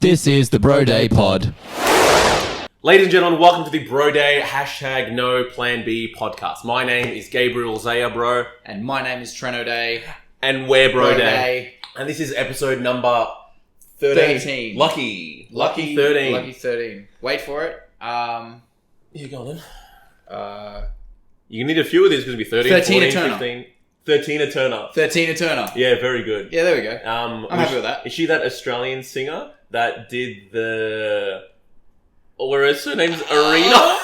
This is the BroDay Pod. Ladies and gentlemen, welcome to the BroDay #NoPlanB podcast. My name is Gabriel Zaya, bro. And my name is Trent O'Day. And we're BroDay. And this is episode number 13. Lucky 13. Lucky 13. Wait for it. You go on then. You need a few of these because it'll be 13, 13 14, a turner. 15. 13 a turner. 13 a turner. Yeah, very good. Yeah, there we go. I'm happy with that. Is she that Australian singer that did the... Or her surname's Arena?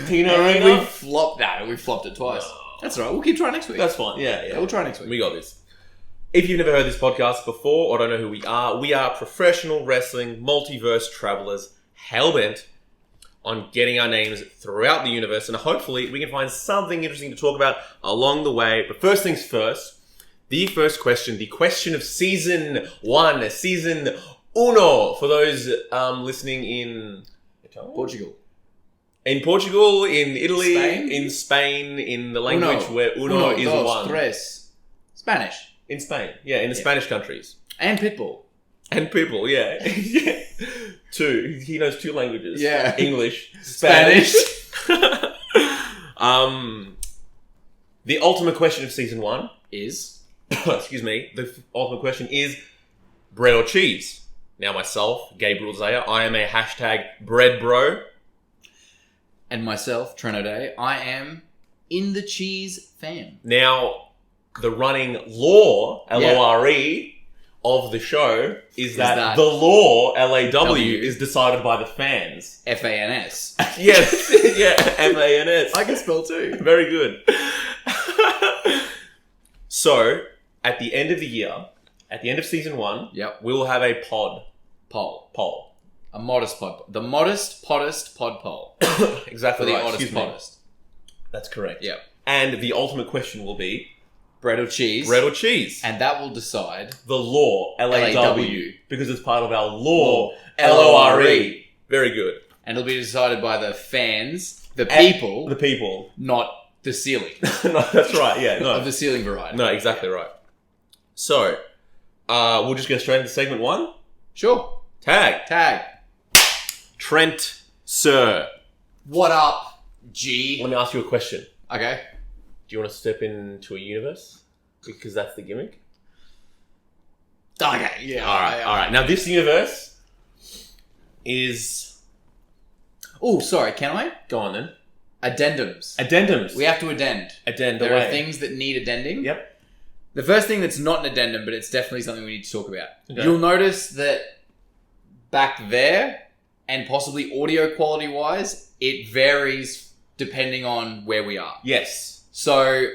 Tina Arena? We flopped that. We flopped it twice. That's all right. We'll keep trying next week. That's fine. Yeah. We'll try next week. We got this. If you've never heard this podcast before or don't know who we are professional wrestling multiverse travelers hellbent on getting our names throughout the universe, and hopefully we can find something interesting to talk about along the way. But first things first, the first question, the question of season 1, season uno, for those listening in Portugal. In Portugal, in Italy, Spain? in Spain, in the language where uno is dos, one. Tres. Spanish. In Spain, yeah, in the Spanish countries. And Pitbull. And people, yeah. Yeah. 2. He knows 2 languages. Yeah. English, Spanish. The ultimate question of season 1 Is? excuse me. The ultimate question is bread or cheese. Now myself, Gabriel Zaya, I am a #breadbro. And myself, Trent O'Day. I am in the cheese fam. Now, the running law, L-O-R-E, of the show is that the law, L-A-W, is decided by the fans. F-A-N-S. Yes, yeah, F-A-N-S. I can spell too. Very good. So, at the end of the year, at the end of season 1, we will have a poll. A modest pod. The modest, poddest pod poll. Exactly For the right. oddest, poddest. That's correct. Yep. And the ultimate question will be Bread or cheese. bread or cheese. And that will decide The law, L-A-W, L-A-W. because it's part of our law, L-O-R-E. L-O-R-E. Very good. And it'll be decided by the fans, the people, The people. not the ceiling. No, that's right, yeah. No, Of the ceiling variety. no, exactly right. So, we'll just go straight into segment 1. Sure. Tag. Trent, sir. What up, G? Let me ask you a question. Okay. Do you want to step into a universe? Because that's the gimmick. Okay, yeah. All right. Now, this universe is... Oh, sorry, can I? Go on, then. Addendums. Addendums. We have to addend. Addend There away. are things that need addending. Yep. The first thing that's not an addendum, but it's definitely something we need to talk about. Okay. You'll notice that back there, and possibly audio quality-wise, it varies depending on where we are. Yes. So,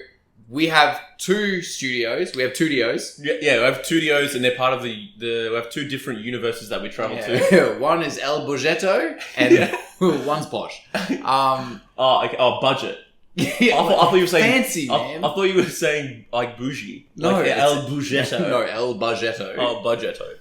we have 2 studios. We have 2 dios. Yeah, we have 2 dios, and they're part of we have 2 different universes that we travel to. One is El Bogetto, and one's posh. Budget. I thought you were saying fancy, man. I thought you were saying like bougie. No, like it's- El Bugetto. No, El Bogetto. Oh, Budgetto.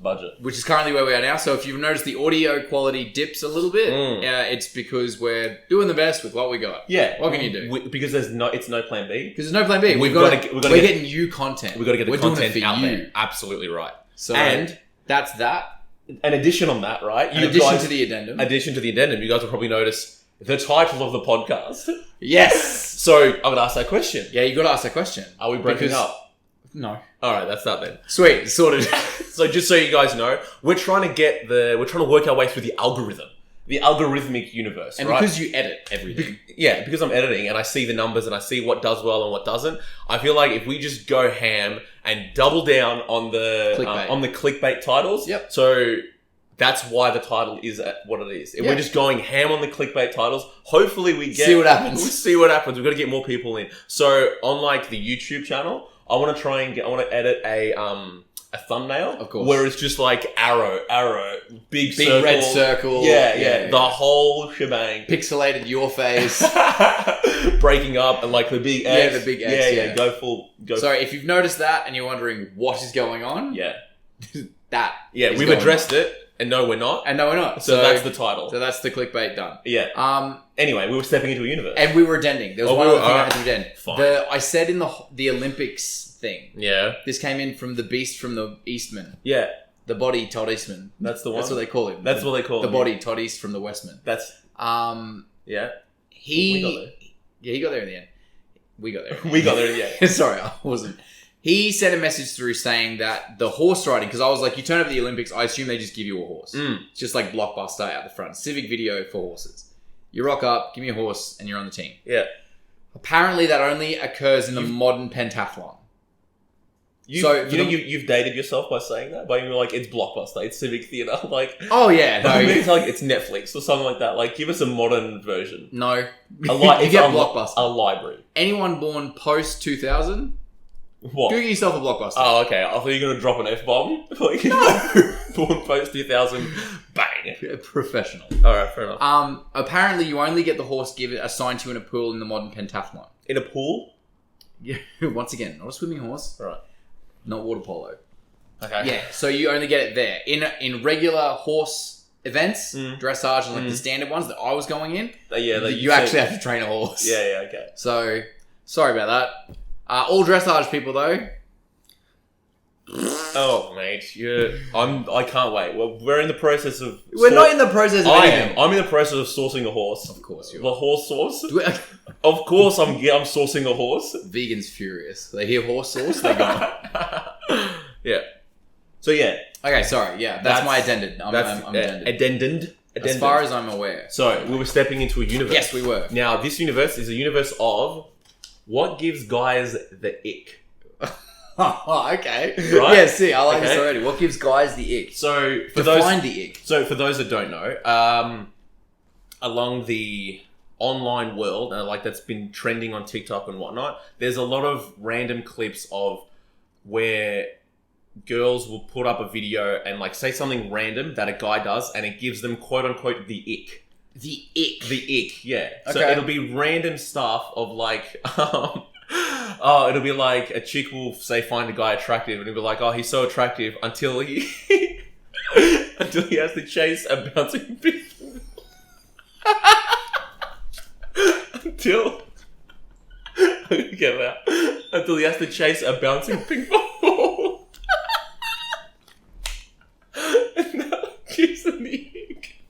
Budget. Which is currently where we are now. So if you've noticed the audio quality dips a little bit, it's because we're doing the best with what we got. Yeah. What can you do? Because it's no plan B. Because there's no plan B. We're getting you content. We've got to get the We're doing content it for out you. there. Absolutely right. So And that's that. an addition on that, right? In addition to the addendum. You guys will probably notice the title of the podcast. Yes. So I'm going to ask that question. Yeah, you got to ask that question. Are we breaking up? No. All right, that's that then. Sweet, sorted. So just so you guys know, we're trying to work our way through the algorithm, the algorithmic universe, And right? because you edit everything. Because I'm editing and I see the numbers and I see what does well and what doesn't. I feel like if we just go ham and double down on the clickbait titles. Yep. So that's why the title is what it is. If we're just going ham on the clickbait titles, hopefully we get... See what happens. We'll see what happens. We've got to get more people in. So on like the YouTube channel, I want to edit a thumbnail. Of course. Where it's just like arrow, big circle. red circle. Yeah. The whole shebang. Pixelated your face. Breaking up and like the big X. Yeah, the big X, yeah. Go. So if you've noticed that and you're wondering what is going on, Yeah. that is We've going addressed it. And no, we're not. And no, we're not. So that's the title. So that's the clickbait done. Yeah. Anyway, we were stepping into a universe. And we were addending. There was one other thing I had to addend. Fine. I said in the Olympics thing. Yeah. This came in from the Beast from the Eastman. Yeah. The body Todd Eastman. That's the one. That's what they call him. That's what they call the him. body Todd East from the Westman. That's yeah. He We got there. Yeah, he got there in the end. We got there. We got there in the end. Sorry, I wasn't. He sent a message through saying that the horse riding, because I was like, you turn up at the Olympics, I assume they just give you a horse. It's just like Blockbuster out the front. Civic video for horses. You rock up, give me a horse, and you're on the team. Yeah. Apparently, that only occurs in the modern pentathlon. You've dated yourself by saying that, by being like, it's Blockbuster, it's Civic Theatre, like. Oh yeah, no, it's like it's Netflix or something like that. Like, give us a modern version. No, You you get Blockbuster. A library. Anyone born post 2000, What? do yourself a Blockbuster. Oh, okay. I thought you were gonna drop an F-bomb. Like, No. Born post 2000, bang. Professional. All right, fair enough. Apparently, you only get the horse assigned to you in a pool in the modern pentathlon. In a pool. Yeah. Once again, not a swimming horse. Right. Not water polo. Okay. Yeah, so you only get it there. In regular horse events, dressage, and like the standard ones that I was going in, you actually have to train a horse. Yeah, okay. So, sorry about that. All dressage people, though. Oh, mate, I can't wait. Well, we're in the process of. We're not in the process of anything. I'm in the process of sourcing a horse. Of course you are. The horse sauce. Of course, I'm sourcing a horse. Vegans furious. They hear horse sauce, they go. Yeah. So yeah. Okay, sorry. Yeah, that's my addendum. I'm addendum. As far as I'm aware. So we were stepping into a universe. Yes, we were. Now this universe is a universe of what gives guys the ick. Oh, okay. Right? Yeah, see, I like this already. What gives guys the ick? So for Define the ick. So for those that don't know, along the online world, like that's been trending on TikTok and whatnot, there's a lot of random clips of where girls will put up a video and like say something random that a guy does, and it gives them quote unquote the ick. The ick. The ick, yeah. Okay. So it'll be random stuff of like, it'll be like a chick will say find a guy attractive, and it'll be like, oh, he's so attractive until he has to chase a bouncing ping. Until he has to chase a bouncing ping ball. And that gives him the ick.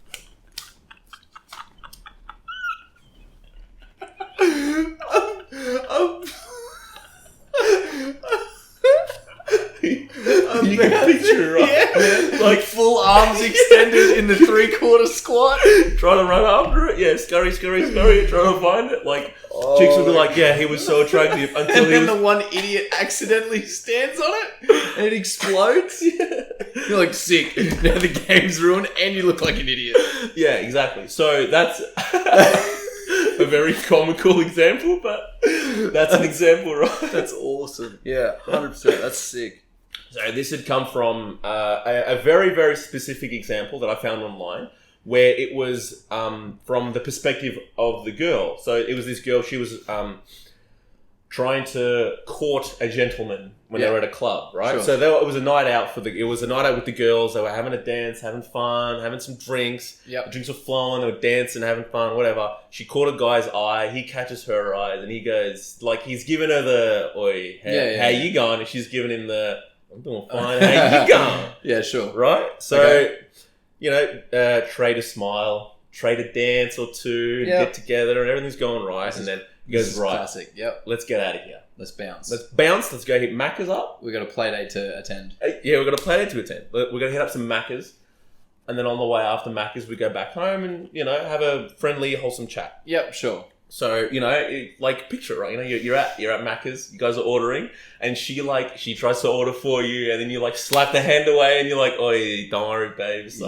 You can picture it, right? Yeah. Like full arms extended in the 3/4 squat. Trying to run after it. Yeah, scurry, trying to find it. Like, chicks will be like, yeah, he was so attractive until and then the one idiot accidentally stands on it and it explodes. Yeah. You're like, sick. Now the game's ruined and you look like an idiot. Yeah, exactly. So that's a very comical example, but that's an example, right? That's awesome. Yeah, 100%. That's sick. So this had come from a very, very specific example that I found online, where it was from the perspective of the girl. So it was this girl, she was trying to court a gentleman when they were at a club, right? Sure. So it was a night out with the girls. They were having a dance, having fun, having some drinks. Yep. The drinks were flowing, they were dancing, having fun, whatever. She caught a guy's eye, he catches her eyes, and he goes, like, he's giving her the, oi, how you going? And she's giving him the, I'm doing fine, how you going? Yeah, sure. Right? So, trade a smile, trade a dance or two, get together, and everything's going right. And then he goes, right, classic. Yep. let's get out of here. Let's bounce. Let's go hit Macca's up. We got a play date to attend. Yeah, we've got a play date to attend. We're going to hit up some Macca's. And then on the way after Macca's, we go back home and, have a friendly, wholesome chat. Yep, sure. So, like, picture it, right? You're at Macca's, you guys are ordering, and she tries to order for you, and then you, like, slap the hand away, and you're like, oi, don't worry, babes.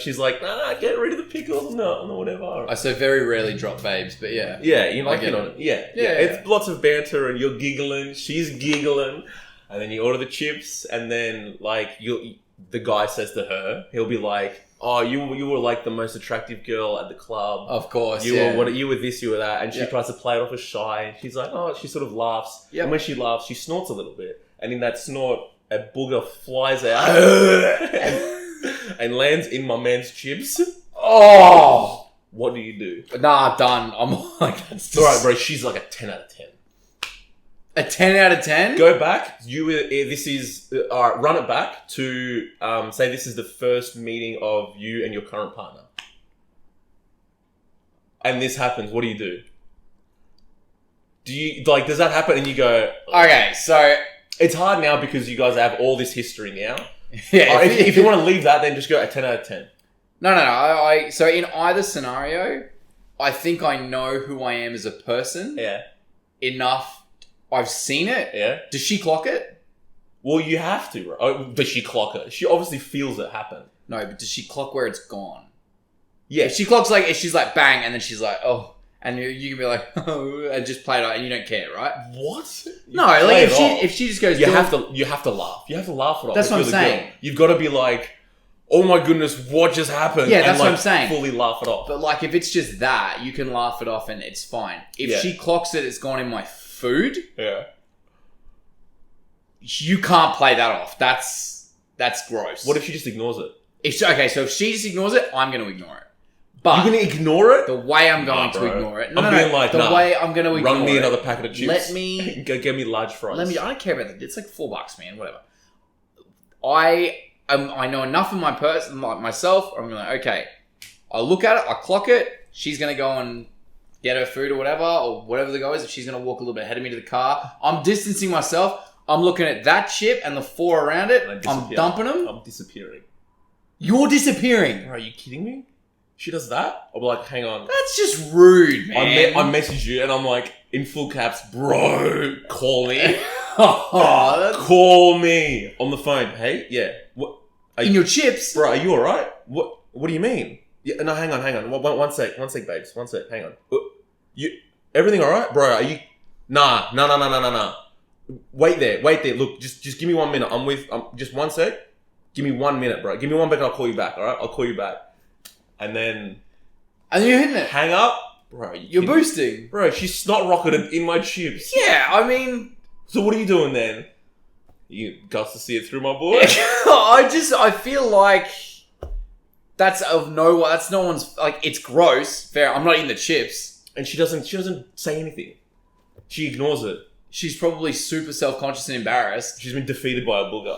She's like, nah, get rid of the pickles, no, whatever. I so very rarely drop babes, but yeah. Yeah, you like it on it. Yeah. It's lots of banter, and you're giggling, she's giggling, and then you order the chips, and then, like, the guy says to her, he'll be like, oh, you were like the most attractive girl at the club. Of course, you were this, you were that, and she tries to play it off as shy. And she's like, oh, she sort of laughs. Yep. And when she laughs, she snorts a little bit, and in that snort, a booger flies out and lands in my man's chips. Oh, what do you do? Nah, done. I'm like, that's all right, bro. She's like a 10 out of 10. A 10 out of 10? Go back. This is run it back to say this is the first meeting of you and your current partner, and this happens. What do you do? Do you does that happen and you go? Okay, so it's hard now because you guys have all this history now. yeah, If you want to leave that, then just go a 10 out of 10. No. So in either scenario, I think I know who I am as a person. Yeah. Enough. I've seen it. Yeah. Does she clock it? Well, you have to, right? Oh, does she clock it? She obviously feels it happen. No, but does she clock where it's gone? Yeah. If she clocks if she's like bang, and then she's like, oh, and you can be like, oh, and just play it out, and you don't care, right? What? No, if she just goes, you have to laugh. You have to laugh it off. That's what I'm saying. Girl. You've got to be like, oh my goodness, what just happened? Yeah, that's what I'm saying. Fully laugh it off. But if it's just that, you can laugh it off and it's fine. If she clocks it, it's gone in my food. Yeah. You can't play that off. That's gross. What if she just ignores it? So if she just ignores it, I'm going to ignore it. But you're going to ignore it? The way I'm going to ignore it. The way I'm going to ignore it. Run me another packet of chips. Let me go get me large fries. I don't care about that. It's like $4, man. Whatever. I know enough of my person, myself. I'm like, okay. I look at it. I clock it. She's going to go and get her food or whatever the go is. If she's going to walk a little bit ahead of me to the car, I'm distancing myself. I'm looking at that chip and the 4 around it. I'm dumping them. I'm disappearing. You're disappearing. Are you kidding me? She does that? I'll be like, hang on. That's just rude, man. I message you and I'm like, in full caps, bro, call me. Call me on the phone. Hey, yeah. What? In your chips? Bro, are you alright? What do you mean? Yeah, no, hang on. One sec, babes. One sec, hang on. Everything alright? Bro, are you... Nah. Wait there. Look, just give me 1 minute. Just 1 sec. Give me 1 minute, bro. Give me 1 minute, I'll call you back, alright? I'll call you back. And then you're hitting it. Hang up, bro. You're boosting, bro. She's snot rocketed in my chips. Yeah, I mean. So what are you doing then? You got to see it through, my boy. I feel like that's no one's it's gross. Fair. I'm not eating the chips, and she doesn't say anything. She ignores it. She's probably super self-conscious and embarrassed. She's been defeated by a booger.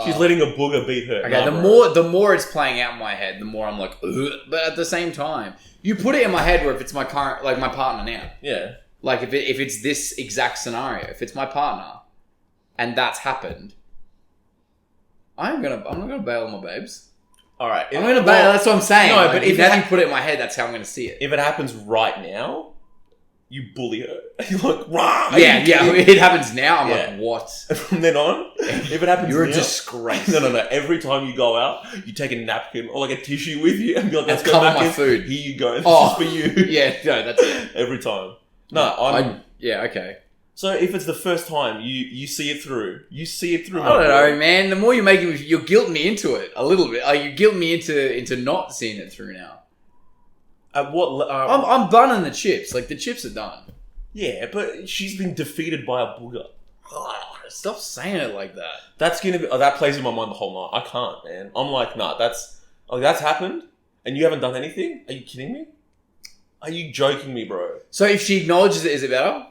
She's letting a booger beat her. Okay, the more it's playing out in my head, the more I'm like, ugh. But at the same time, you put it in my head where if it's my current, my partner now. Yeah. If it's this exact scenario, if it's my partner, and that's happened, I'm not gonna bail on my babes. All right, I'm gonna bail. That's what I'm saying. No, but if you put it in my head, that's how I'm gonna see it. If it happens right now. You bully her. You're like, rah! Yeah. It happens now. I'm like, what? And from then on, if it happens you're now, a disgrace. No. Every time you go out, you take a napkin or a tissue with you and be like, let's go back. My food. Here you go. This is for you. Yeah, no, that's it. Every time. No, yeah, okay. So if it's the first time, you see it through. You see it through. I don't know, man. The more you make it, you're guilting me into it a little bit. You guilt me into not seeing it through now. At what? I'm bunning the chips. The chips are done. Yeah, but she's been defeated by a booger. Stop saying it like that. That's gonna be that plays in my mind the whole night. I can't, man. I'm like, nah. That's happened, and you haven't done anything. Are you kidding me? Are you joking me, bro? So if she acknowledges it, is it better?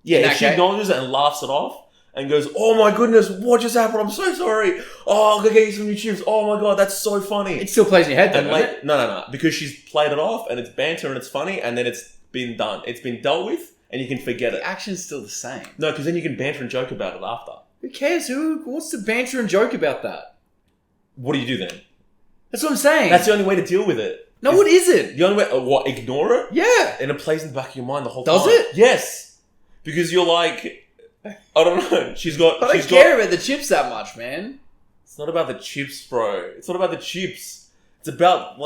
Yeah, if she acknowledges it and laughs it off and goes, "Oh my goodness, what just happened? I'm so sorry. Oh, I'll go get you some new chips. Oh my god, that's so funny." It still plays in your head, though, doesn't it? No, because she's played it off and it's banter and it's funny and then it's been done. It's been dealt with. And you can forget it. The action's still the same. No, because then you can banter and joke about it after. Who cares? Who wants to banter and joke about that? What do you do then? That's what I'm saying. That's the only way to deal with it. No, what is it? The only way... What, ignore it? Yeah. And it plays in the back of your mind the whole time. Does it? Yes. Because you're like... I don't know. I don't care about the chips that much, man. It's not about the chips, bro. It's not about the chips. It's about,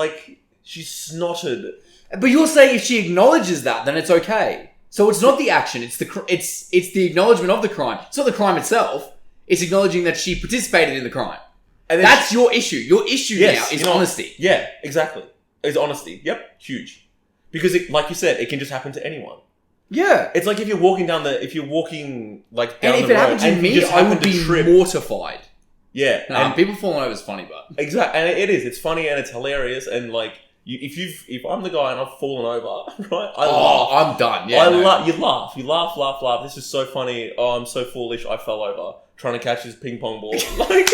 she's snotted. But you're saying if she acknowledges that, then it's okay. So it's not the action, it's the acknowledgement of the crime. It's not the crime itself. It's acknowledging that she participated in the crime. And that's your issue. Your issue now is honesty. Yeah, exactly. It's honesty. Yep, huge. Because like you said, it can just happen to anyone. Yeah. It's like if you're walking down the down the road. And if it happened to me, I would be mortified. Yeah. And people falling over is funny, but... Exactly. And it is. It's funny and it's hilarious and If I'm the guy and I've fallen over, right? I laugh. I'm done. Yeah, You laugh. You laugh. This is so funny. Oh, I'm so foolish. I fell over trying to catch this ping pong ball. Like,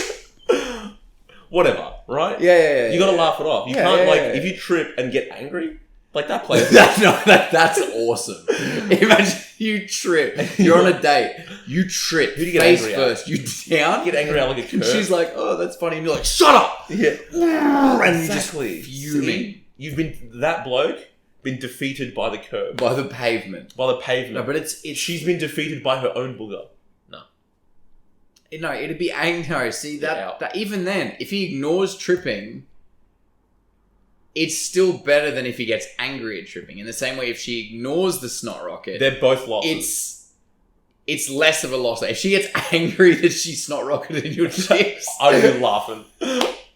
whatever, right? Yeah. You got to laugh it off. You can't if you trip and get angry, like that plays. That's awesome. Imagine you trip. You're on a date. You trip. Who do you get face angry first. at? You down. You get angry at like a And curve. she's like, "Oh, that's funny," and you're like, "Shut up!" Yeah. And Exactly. just fuming. See, you've been that bloke been defeated by the curb, by the pavement. by the pavement. No, but it's She's been defeated by her own booger. no. It'd be angry. No, see Get out. that even then, if he ignores tripping, it's still better than if he gets angry at tripping. In the same way, if she ignores the snot rocket, They're both losses. it's less of a loss. If she gets angry that she snot rocketed in your chips, I'd be laughing.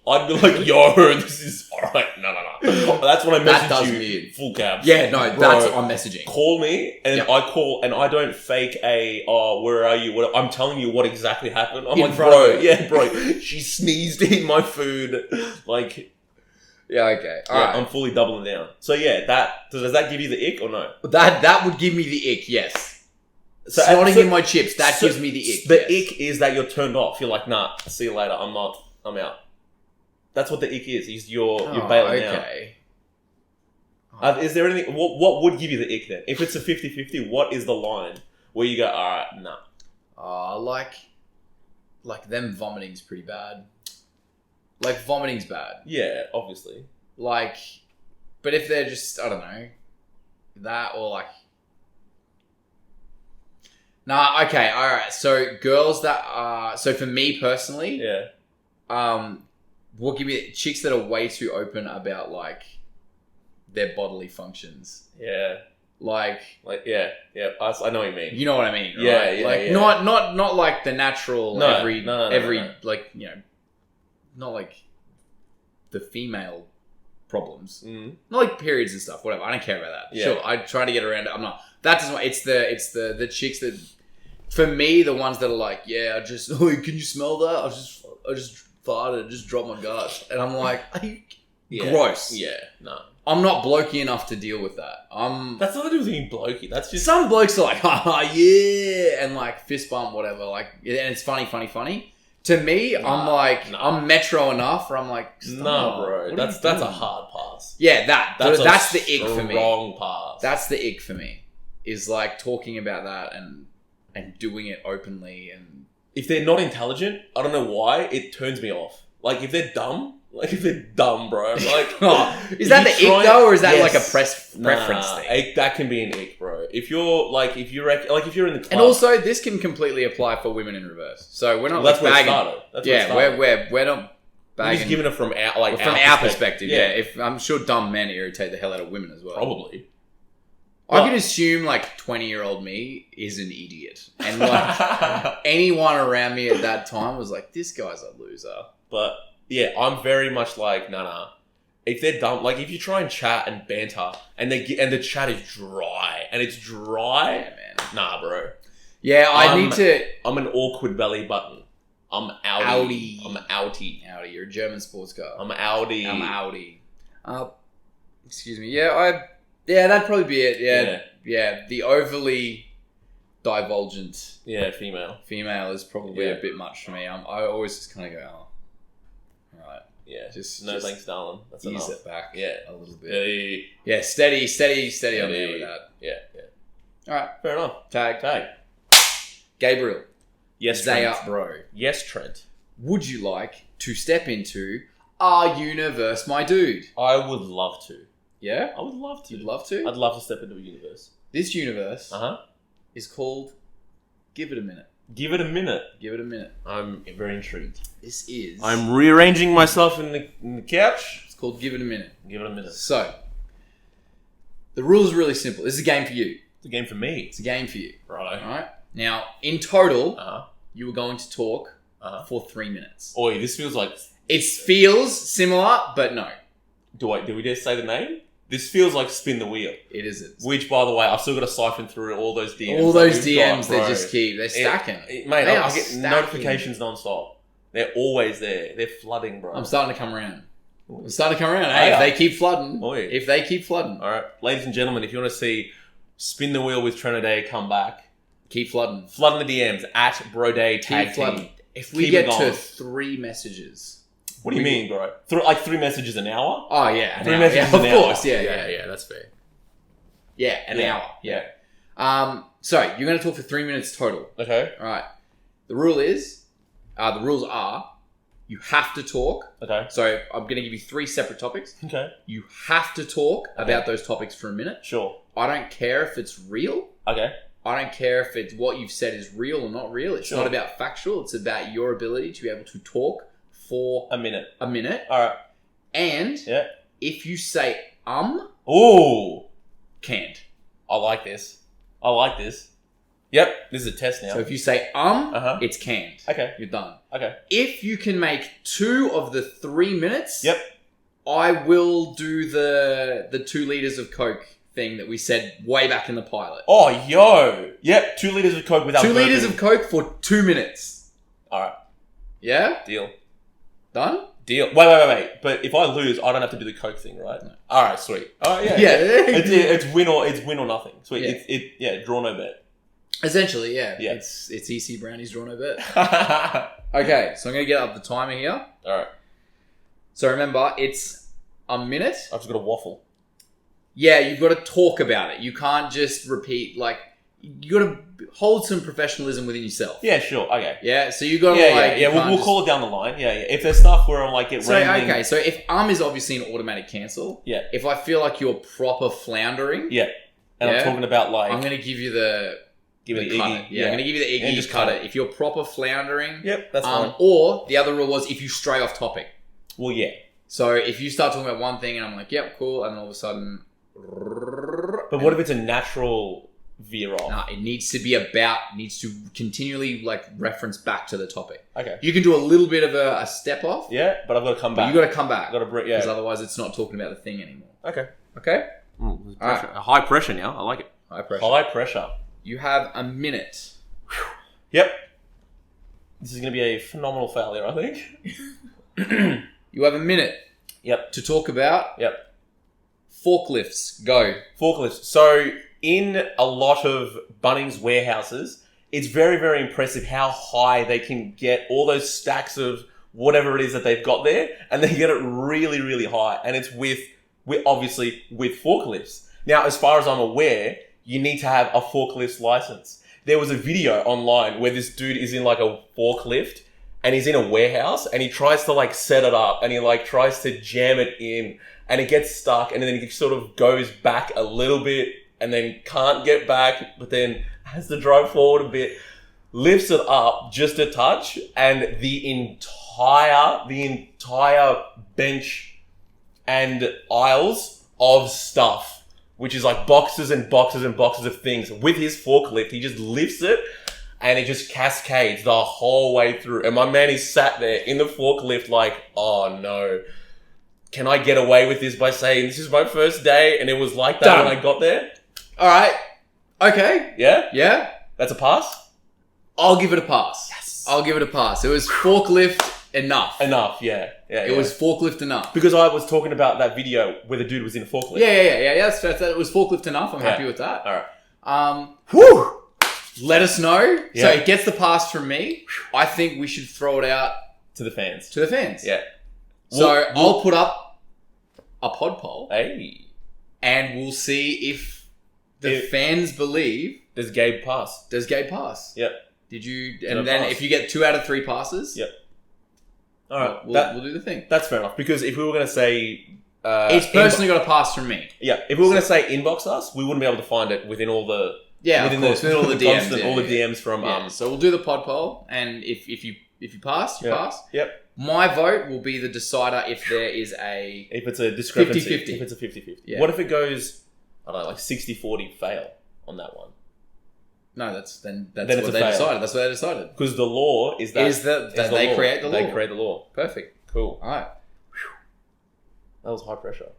I'd be like, "Yo, this is alright." No. That's when I That message does you me in. full cabs. yeah, no, Bro, that's what I'm messaging. Call me, and Yep. I call, and I don't fake where are you? What, I'm telling you what exactly happened. I'm In like, front bro, of her. bro, she sneezed in my food. Like, Yeah, okay, all yeah, right. I'm fully doubling down. So yeah, does that give you the ick or no? That would give me the ick. Yes, So snotting so- in my chips. That so gives me the ick. The yes. ick is that you're turned off. You're like, nah, see you later. I'm out. That's what the ick is. You're bailing out. okay. Is there anything? What would give you the ick then? If it's a 50-50, what is the line where you go, all right, nah? Like them vomiting's pretty bad. Like vomiting's bad. Yeah, obviously. Like, but if they're just, I don't know, that or like, nah, okay, all right. So girls that are, so for me personally, Yeah. what give me chicks that are way too open about like their bodily functions. Yeah. Like, Yeah. I know what you mean. you know what I mean, right? Yeah, yeah, like yeah. not like the natural No, every no. like, you know, not like the female problems. Mm. Not like periods and stuff, whatever. I don't care about that. Yeah. Sure, I try to get around it. I'm not. That doesn't. It's the chicks that, for me, the ones that are like, yeah, oh, can you smell that? I just farted, I just dropped my guts, and I'm like, Yeah. gross. Yeah. No. I'm not blokey enough to deal with that. That's not to do with being blokey. That's just Some blokes are like, haha, yeah, and like fist bump, whatever. Like, and it's funny. To me, I'm like, I'm metro enough where I'm like, nah, bro. what That's are you a doing? hard pass. Yeah, that's the ick for me. Wrong pass. That's the ick for me. Is like talking about that and doing it openly and If they're not intelligent, I don't know why, it turns me off. Like, if they're dumb, bro. Like, is that the ick though, or is that like a preference thing? That can be an ick, bro. If you're like, if you're in the club, And also, this can completely apply for women in reverse. So we're not that's like where it bagging. started. That's where it Yeah, started. we're not I'm bagging. just giving it from our perspective. Yeah, if I'm sure dumb men irritate the hell out of women as well. probably. I could assume like 20-year-old me is an idiot, and like anyone around me at that time was like, "This guy's a loser." But yeah, I'm very much like, nah. If they're dumb, like if you try and chat and banter, and the chat is dry, Yeah, man. nah, bro. Yeah, I'm an awkward belly button. I'm Audi. I'm outie. Audi, you're a German sports car. I'm Audi. I'm Audi. Excuse me. Yeah, that'd probably be it. Yeah. The overly divulgent Yeah, female. female is probably Yeah. a bit much for me. I always just kind of go, oh, all right, Yeah. just Thanks, darling. That's ease enough. it back, Yeah. a little bit. Hey. Yeah, steady on there with that. Yeah. All right, Fair enough. tag. Gabriel, Yes, Zaya, Trent. bro. Yes, Trent. Would you like to step into our universe, my dude? I would love to. Yeah, I would love to. you'd love to. I'd love to step into a universe. This universe Uh-huh. is called Give It a Minute. Give it a minute. Give it a minute. I'm very intrigued. This is. I'm rearranging myself in the couch. It's called Give It a Minute. Give it a minute. So, the rules are really simple. This is a game for you. It's a game for me. It's a game for you. Righto. All right. Now, in total, Uh-huh. you are going to talk Uh-huh. for 3 minutes. Oi, this feels like... It feels similar, but no, Did we just say the name? This feels like Spin the Wheel. it isn't. Which, by the way, I've still got to siphon through all those DMs. All that those we've got, DMs, bro. they're stacking. Mate, They I are get stacking. notifications non-stop. They're always there. They're flooding, bro. I'm starting to come around. It's starting to come around. Hey, if they keep flooding. If they keep flooding. All right. Ladies and gentlemen, if you want to see Spin the Wheel with Trent O'Day come back, keep flooding. Flooding the DMs at BroDay Tag Team. If we get to 3 messages. What do you mean, bro? 3 messages an hour? Oh, yeah. 3 messages an hour. Of course. Yeah, that's fair. Yeah, an hour. Yeah. So, you're going to talk for 3 minutes total. Okay. All right. The rules are, you have to talk. Okay. So, I'm going to give you 3 separate topics. Okay. You have to talk about those topics for a minute. Sure. I don't care if it's real. Okay. I don't care if it's what you've said is real or not real. It's not about factual. It's about your ability to be able to talk for a minute. All right. And if you say ooh, canned. I like this. Yep, this is a test now. So if you say it's canned. Okay. You're done. Okay. If you can make 2 of the 3 minutes, yep, I will do the 2 liters of Coke thing that we said way back in the pilot. Oh, yo. Yep, 2 liters of Coke without 2 liters of Coke for 2 minutes. All right. Yeah? Deal. Done? Deal. Wait. But if I lose, I don't have to do the Coke thing, right? No. All right, sweet. Oh, yeah. It's win or nothing. Sweet. Yeah. Draw no bet. Essentially, yeah. It's EC Brownies, draw no bet. Okay, so I'm going to get up the timer here. All right. So remember, it's a minute. I've just got to waffle. Yeah, you've got to talk about it. You can't just repeat, you got to hold some professionalism within yourself. Yeah, sure. Okay. Yeah, so you got to we'll call it down the line. Yeah. If there's stuff where I'm rambling. Okay, so if is obviously an automatic cancel. Yeah. If I feel like you're proper floundering. Yeah. And I'm talking about I'm going to give you the cut it. Yeah, I'm going to give you the Iggy, just cut it. If you're proper floundering. Yep, that's fine. Or the other rule was if you stray off topic. Well, yeah. So if you start talking about one thing and I'm like, yep, cool, and then all of a sudden. But what if it's a natural veer off? Nah, it needs to continually reference back to the topic. Okay. You can do a little bit of a step off. Yeah, but I've got to come back. You got to come back. Because otherwise it's not talking about the thing anymore. Okay. All right. High pressure now. I like it. High pressure. You have a minute. Yep. This is going to be a phenomenal failure, I think. You have a minute. Yep. To talk about. Yep. Forklifts. Go. Forklifts. So, in a lot of Bunnings warehouses, it's very, very impressive how high they can get all those stacks of whatever it is that they've got there, and they get it really, really high. And it's obviously with forklifts. Now, as far as I'm aware, you need to have a forklift license. There was a video online where this dude is in a forklift and he's in a warehouse and he tries to set it up and he tries to jam it in and it gets stuck and then he sort of goes back a little bit and then can't get back, but then has to drive forward a bit, lifts it up just a touch, and the entire bench and aisles of stuff, which is boxes and boxes and boxes of things, with his forklift, he just lifts it and it just cascades the whole way through. And my man is sat there in the forklift oh no, can I get away with this by saying this is my first day and it was like that Done. when I got there? All right. Okay. Yeah? Yeah. That's a pass? I'll give it a pass. Yes. I'll give it a pass. It was forklift enough. Yeah. It was forklift enough. Because I was talking about that video where the dude was in a forklift. Yeah. That's it was forklift enough. I'm happy with that. All right. Whew. Let us know. Yeah. So it gets the pass from me. I think we should throw it out to the fans. Yeah. So I'll put up a pod poll. Hey. And we'll see if the fans believe. Does Gabe pass? Yep. Did you? And then if you get 2 out of 3 passes. Yep. All right. We'll do the thing. That's fair enough. Because if we were going to say... it's personally got a pass from me. Yeah. If we were going to say inbox us, we wouldn't be able to find it within all the... Yeah, within all the DMs. All the DMs from... So we'll do the pod poll. And if you pass, you pass. Yep. My vote will be the decider if there is a... If it's a discrepancy. 50-50. If it's a 50-50. Yeah. What if it goes, I don't know, 60-40 fail on that one? No, that's what they decided. That's what they decided. Because the law is that they create the law. They create the law. Perfect. Cool. All right. That was high pressure.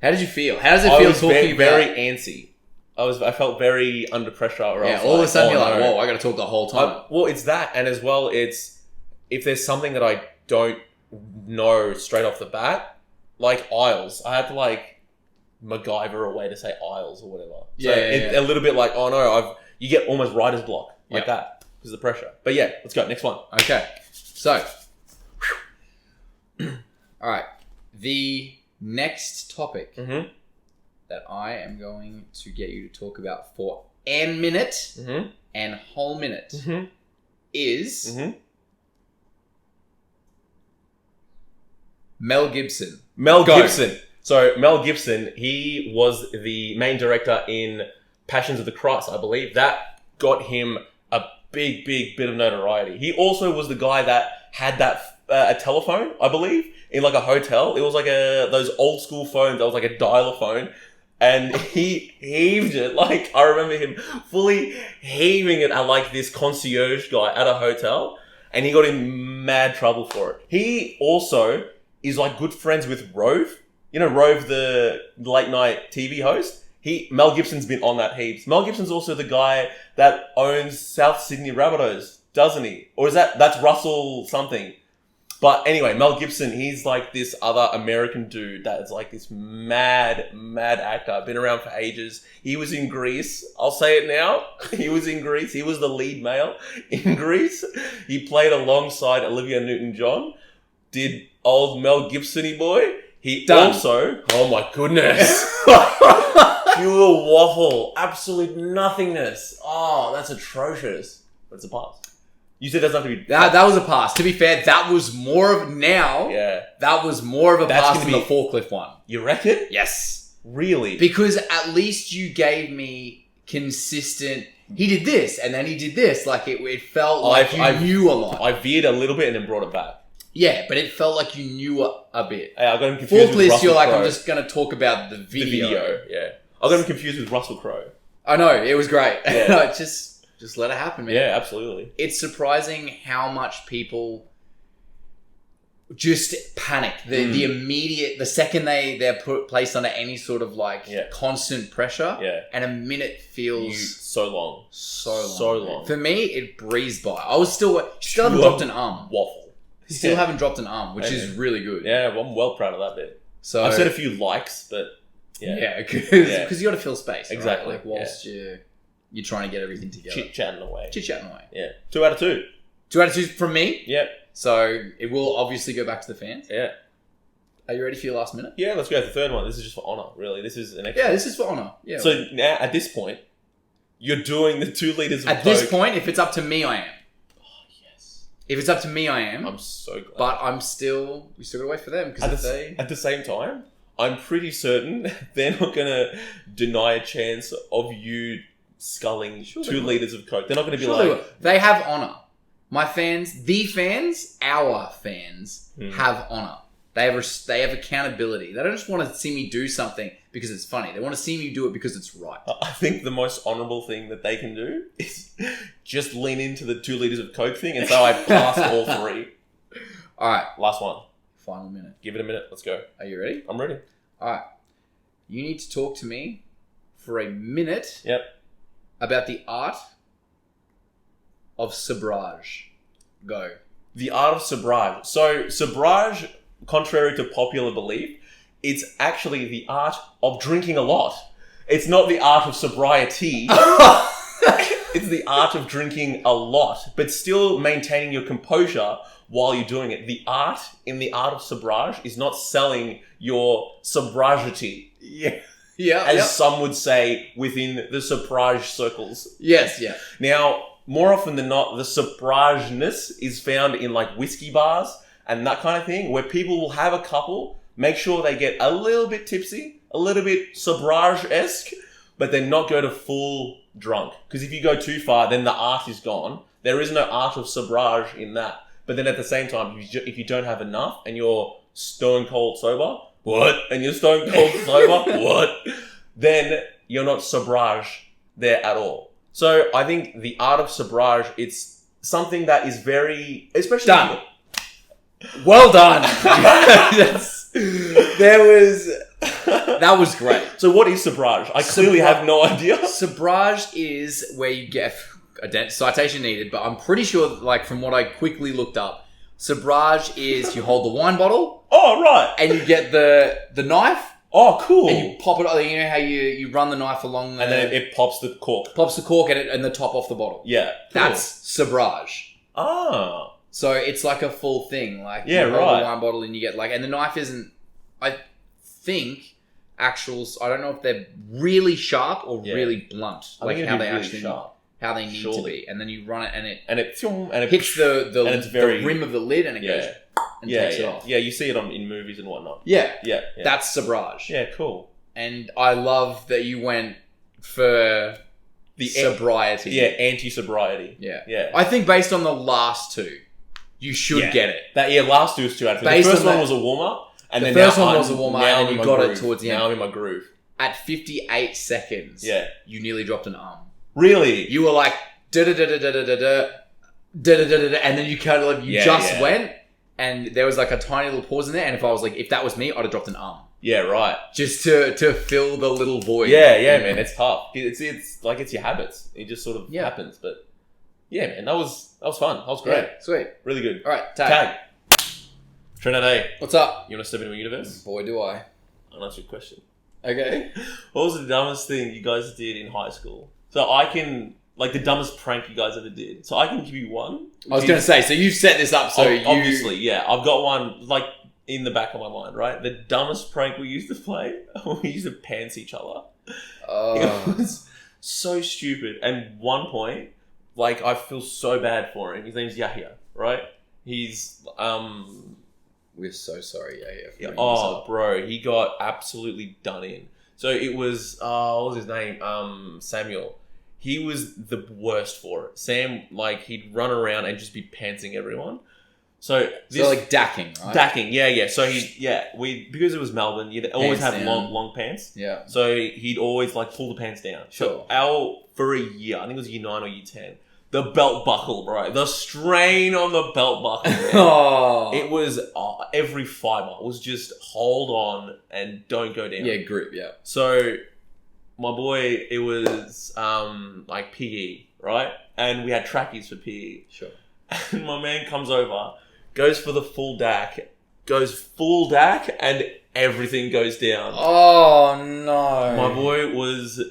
How did you feel? How does it feel talking about... very antsy. I felt very under pressure. All of a sudden you're like, whoa, I got to talk the whole time. Well, it's that, and as well, it's if there's something that I don't know straight off the bat, like aisles. I had to like MacGyver a way to say aisles or whatever. So Yeah. a little bit like, oh no, you get almost writer's block like Yep. that because of the pressure. But yeah, let's go. Next one. Okay. So, all right. The next topic Mm-hmm. that I am going to get you to talk about for a minute Mm-hmm. and whole minute Mm-hmm. is Mm-hmm. Mel Gibson. Mel Go. Gibson. So Mel Gibson, he was the main director in Passions of the Christ, I believe. That got him a big bit of notoriety. He also was the guy that had that a telephone, I believe, in like a hotel. It was like those old school phones that was like a dialer phone. And he heaved it. Like, I remember him fully heaving it at like this concierge guy at a hotel. And he got in mad trouble for it. He also is like good friends with Rove. You know Rove, the late night TV host? Mel Gibson's been on that heaps. Mel Gibson's also the guy that owns South Sydney Rabbitohs, doesn't he? Or is that's Russell something? But anyway, Mel Gibson, he's like this other American dude that's like this mad actor. Been around for ages. He was in Grease. I'll say it now. He was in Grease. He was the lead male in Grease. He played alongside Olivia Newton-John. Did old Mel Gibson-y boy. He Done. also... Oh my goodness. Pure waffle. Absolute nothingness. Oh, that's atrocious. But it's a pass. You said it doesn't have to be... That was a pass. To be fair, that was more of... Now, Yeah. that was more of a That's pass gonna than be- the forklift one. You reckon? Yes. Really? Because at least you gave me consistent... He did this, and then he did this. Like, it felt like you knew a lot. I veered a little bit and then brought it back. Yeah, but it felt like you knew a bit. Hey, I got him confused with Forklift, Russell you're like, Crowe. I'm just going to talk about the video. Yeah. I got him confused with Russell Crowe. I know, it was great. Yeah. No, just let it happen, man. Yeah, absolutely. It's surprising how much people just panic. The immediate, the second they're placed under any sort of like constant pressure, and a minute feels So long. so long. For me, it breezed by. I was still haven't dropped an arm. Waffle. Still haven't dropped an arm, which is really good. Yeah, well, I'm well proud of that bit. So I've said a few likes, but because you got to fill space, exactly. Right? Like whilst you're trying to get everything together, chit-chatting away. Yeah, 2 out of 2. 2 out of 2 from me. Yep. So it will obviously go back to the fans. Yeah. Are you ready for your last minute? Yeah, let's go to the third one. This is just for honour, really. This is an extra. Yeah, this is for honour. Yeah. So now, at this point, you're doing the 2 liters of At Coke. this point, if it's up to me, I am. Oh, yes. If it's up to me, I am. I'm so glad. But we still gotta wait for them because At the same time, I'm pretty certain they're not going to deny a chance of you sculling 2 liters of Coke. They're not going to be like... They have honour. My fans, our fans have honour. They have accountability. They don't just want to see me do something because it's funny. They want to see me do it because it's right. I think the most honourable thing that they can do is just lean into the 2 liters of Coke thing and say I passed all 3. All right. Last one. Final minute. Give it a minute. Let's go. Are you ready? I'm ready. All right. You need to talk to me for a minute Yep. about the art of sabrage. Go. The art of sabrage. So, sabrage, contrary to popular belief, it's actually the art of drinking a lot. It's not the art of sobriety. It's the art of drinking a lot, but still maintaining your composure while you're doing it. The art in the art of sabrage is not selling your sobriety. Yeah. As some would say within the sobrage circles. Yes, yeah. Now, more often than not, the sobrageness is found in like whiskey bars and that kind of thing, where people will have a couple, make sure they get a little bit tipsy, a little bit sobrage-esque, but then not go to full drunk. Because if you go too far, then the art is gone. There is no art of sobrage in that. But then at the same time, if you don't have enough and you're stone cold sober, what? And you're stone cold sober, what? Then you're not sobrage there at all. So I think the art of sobrage, it's something that is very, especially... Done. Well done. That was great. So what is sobrage? I clearly have no idea. Sabrage is where you get a citation needed, but I'm pretty sure, like from what I quickly looked up, Sabrage is you hold the wine bottle Oh, right. and you get the knife Oh, cool. and you pop it. You know how you run the knife along, And then it pops the cork. pops the cork and the top off the bottle. Yeah. Cool. That's Sabrage. Ah. So it's like a full thing. Like Yeah, you hold right. the wine bottle and you get and the knife isn't. I think actuals. I don't know if they're really sharp or really blunt. I think how it'd be they really actually sharp. how they need to Surely. be, and then you run it and it And it hits the and it's very- rim of the lid and it goes and takes it off. Yeah, you see it in movies and whatnot. Yeah, Yeah. that's Sabrage. Yeah, cool. And I love that you went for The sobriety. Yeah, anti-sobriety. Yeah. Yeah. I think based on the last two, you should Yeah. get it. Last two was too out. The Based first on one that- was a warm-up. And The then first now one I'm- was a warm-up now and I'm then in you my got it groove. towards the end. Now I'm in my groove. At 58 seconds, Yeah. you nearly dropped an arm. Really? You were like da da da da da da da da da da da, and then you kind of went, and there was like a tiny little pause in there. And if that was me, I'd have dropped an arm Yeah, right. just to fill the little void. Yeah, man. It's tough. It's like it's your habits. It just sort of Yeah. happens. But yeah, man, that was fun. That was great. Yeah, sweet. Really good. All right, tag. Tag. Trent O'Day, What's up? you want to step into a universe? Boy, do I. I'll answer your question. Okay. What was the dumbest thing you guys did in high school? So I can, the dumbest prank you guys ever did. So I can give you one. I was going to say, so you've set this up, so Obviously, yeah. I've got one, in the back of my mind, right? The dumbest prank we used to play, we used to pants each other. It was so stupid. And one point, I feel so bad for him. His name's Yahya, right? He's, We're so sorry, yeah. bro, he got absolutely done in. So it was, what was his name? Samuel. He was the worst for it. Sam, he'd run around and just be pantsing everyone. So dacking, right? Dacking, yeah. So because it was Melbourne, you'd always Pants have down. long pants. Yeah. So he'd always pull the pants down. Sure. So for a year, I think it was year 9 or year 10, the belt buckle, bro. The strain on the belt buckle, man. Oh. It was every fiber was just hold on and don't go down. Yeah, grip, yeah. So my boy, it was PE, right? And we had trackies for PE. Sure. And my man comes over, goes for the full DAC, and everything goes down. Oh, no. My boy was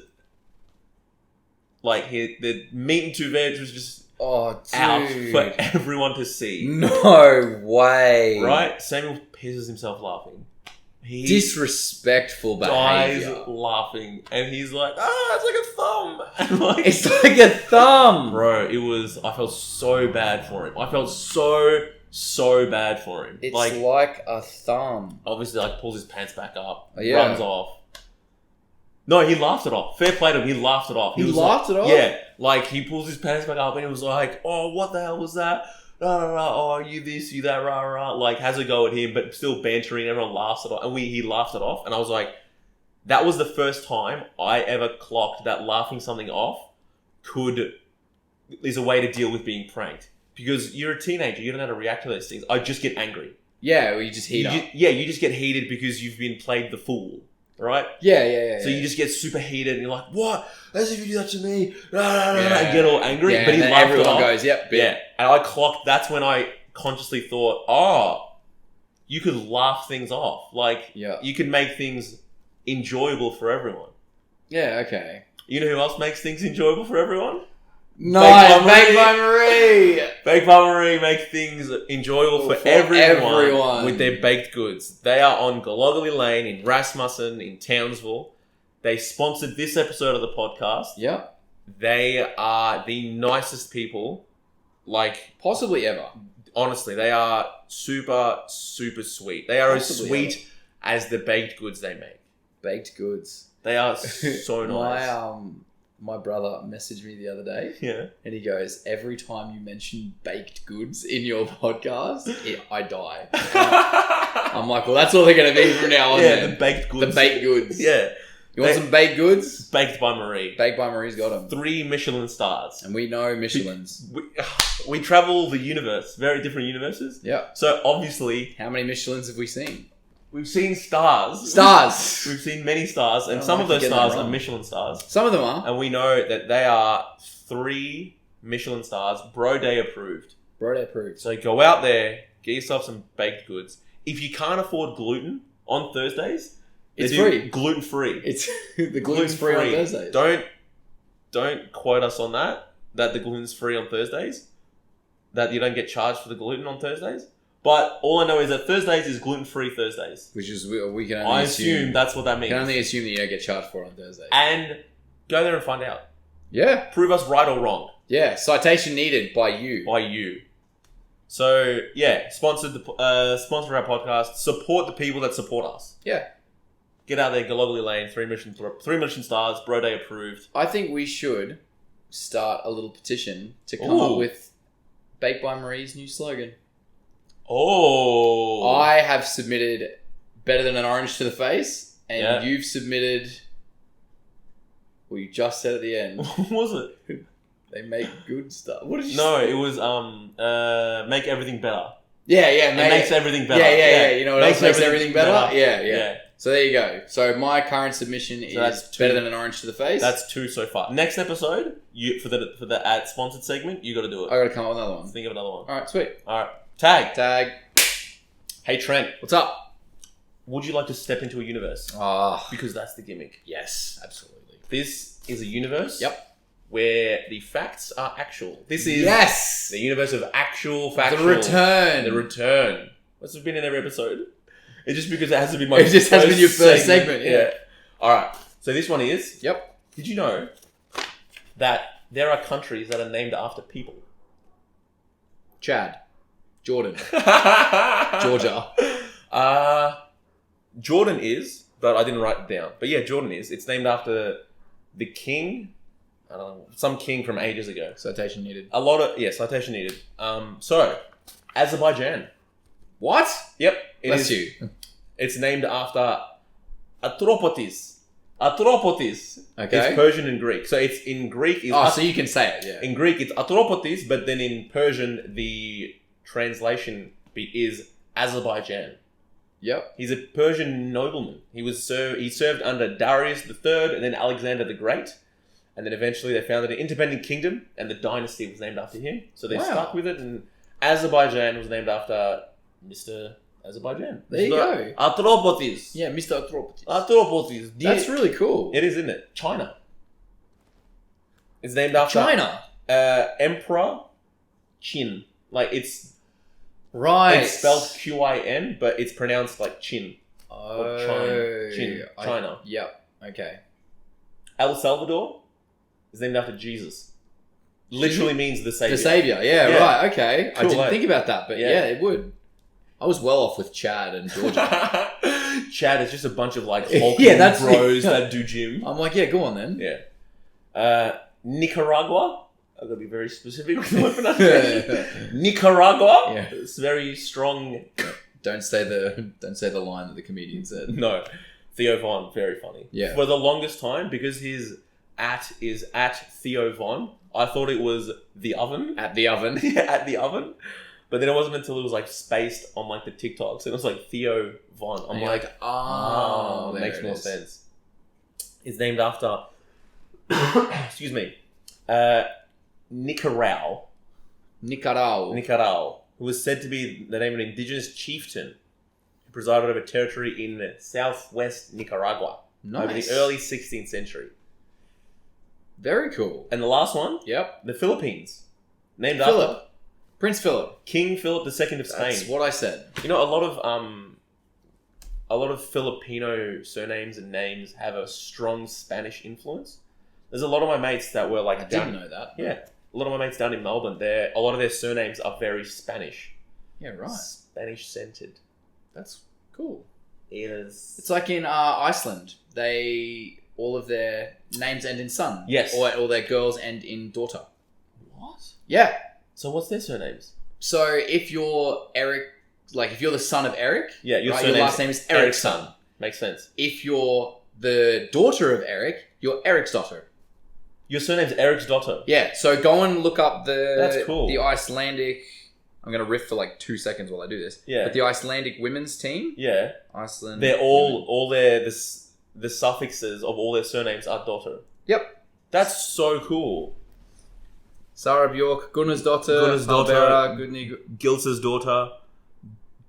the meat and two veg was just out for everyone to see. No way. Right? Samuel pisses himself laughing. He Disrespectful dies behavior. laughing, and he's like, it's like a thumb. And It's like a thumb. bro, I felt so bad for him. I felt so bad for him. It's like a thumb. Obviously, pulls his pants back up, Oh, yeah. runs off. No, he laughed it off. Fair play to him, he laughed it off. He was laughed it off? Yeah, he pulls his pants back up and he was like, oh, what the hell was that? Oh, you this, you that, rah, rah. Has a go at him, but still bantering. Everyone laughs it off. And he laughed it off. And I was like, that was the first time I ever clocked that laughing something off is a way to deal with being pranked. Because you're a teenager, you don't know how to react to those things. I just get angry. Yeah, well, you just heat up. You just get heated because you've been played the fool, right? Yeah. So you just get super heated and you're like, what? As if you do that to me. And get all angry. Yeah, but he and then laughed it everyone off. goes, yep. Yeah. And I clocked, that's when I consciously thought, you could laugh things off. You could make things enjoyable for everyone. Yeah, okay. You know who else makes things enjoyable for everyone? Nice, Baked by Marie. Baked by Marie make things enjoyable for everyone with their baked goods. They are on Gallogly Lane in Rasmussen in Townsville. They sponsored this episode of the podcast. Yep. They are the nicest people. Possibly ever. Honestly, they are super, super sweet. They are Possibly as sweet as the baked goods they make. Baked goods. They are so nice. My brother messaged me the other day. Yeah. And he goes, every time you mention baked goods in your podcast, I die. I'm like, well, that's all they're going to be from now on. Yeah, then. the baked goods. The baked goods. Yeah. You want some baked goods? Baked by Marie. Baked by Marie's got them. 3 Michelin stars. And we know Michelin's. We travel the universe, very different universes. Yeah. So obviously, How many Michelins have we seen? we've seen stars. Stars! We've seen many stars, and I some don't of like those to get that stars are wrong. Michelin stars. Some of them are. And we know that they are 3 Michelin stars, BroDay approved. BroDay approved. So go out there, Get yourself some baked goods. If you can't afford gluten on Thursdays, It's free. Gluten free. It's the gluten's free on Thursdays. Don't quote us on that the gluten's free on Thursdays. That you don't get charged for the gluten on Thursdays. But all I know is that Thursdays is gluten-free Thursdays. Which is, we can only I assume that's what that means. We can only assume that you don't get charged for it on Thursdays. And go there and find out. Yeah. Prove us right or wrong. Yeah. Citation needed by you. By you. So, yeah. Sponsor our podcast. Support the people that support us. Yeah. Get out there, globally lane, 3 Michelin stars, BroDay approved. I think we should start a little petition to come up with Baked by Marie's new slogan. Oh. I have submitted better than an orange to the face, and you've submitted. Well, you just said at the end. What was it? They make good stuff. What did you No, say? it was make everything better. Yeah, It makes everything better. Yeah. You know what else makes everything better? Yeah. Yeah. So there you go. So my current submission is better than an orange to the face. That's 2 so far. Next episode, for the ad sponsored segment, you got to do it. I got to come up with another one. Think of another one. All right, sweet. All right, tag. Hey Trent, What's up? would you like to step into a universe? Because that's the gimmick. Yes, absolutely. This is a universe. Yep. Where the facts are actual. This is the universe of actual factual. The return. The return. This has been in every episode. It's just because it has to be my. It just has to be your first segment. Yeah. All right. So this one is. Yep. Did you know that there are countries that are named after people? Chad. Jordan. Georgia. Jordan is, but I didn't write it down. But yeah, Jordan is. It's named after the king. I don't know, some king from ages ago. Citation needed. Citation needed. So, Azerbaijan. What? Yep. Bless you. It's named after Atropotis. Atropotis. Okay. It's Persian and Greek. So it's in Greek. So you can say it, yeah. In Greek, it's Atropotis, but then in Persian, the translation is Azerbaijan. Yep. He's a Persian nobleman. He served under Darius III and then Alexander the Great. And then eventually they founded an independent kingdom and the dynasty was named after him. So they stuck with it, and Azerbaijan was named after Mr. Azerbaijan. There you go. Atropotis. Yeah, Mr. Atropotis. Atropotis. That's really cool. It is, isn't it? China. It's named after China. Emperor Qin. Like it's spelled Qin, but it's pronounced like Qin. Oh, China. Yep. Okay. El Salvador is named after Jesus. Literally means the savior. The savior. Yeah. Right. Okay. Cool, I didn't think about that, but yeah, it would. I was well off with Chad and Georgia. Chad is just a bunch of like hulking that's bros that do gym. I'm like, yeah, go on then. Yeah. Nicaragua. I'm gonna be very specific with my pronunciation. Nicaragua. Yeah. It's very strong. Don't say the line that the comedian said. No. Theo Von, very funny. Yeah. For the longest time, because his is at Theo Von, I thought it was the oven. At the oven. Yeah, at the oven. But then it wasn't until it was like spaced on like the TikToks. And it was like Theo Von. I'm like, it makes more sense. It's named after, excuse me, Nicarao, who was said to be the name of an indigenous chieftain who presided over territory in southwest Nicaragua over the early 16th century. Very cool. And the last one, Yep. the Philippines, named Philip. after Prince Philip. King Philip II of Spain. That's what I said. You know, a lot of Filipino surnames and names have a strong Spanish influence. There's a lot of my mates that were like I didn't know that. Yeah, a lot of my mates down in Melbourne. A lot of their surnames are very Spanish. Yeah, right. Spanish centered. That's cool. It is. It's like in Iceland. All of their names end in son. Yes. Or their girls end in daughter. What? Yeah. So what's their surnames? So if you're Eric, like if you're the son of Eric, your your last name is Eriksson. Makes sense. If you're the daughter of Eric, you're Eric's daughter. Your surname's Eric's daughter. Yeah. So go and look up That's cool. the Icelandic. I'm gonna riff for like 2 seconds while I do this. Yeah. But the Icelandic women's team. Yeah. Iceland. They're all the suffixes of all their surnames are daughter. Yep. That's so cool. Sarah Bjork, Gunnar's daughter, Barbara, Gudny, Gilsa's daughter,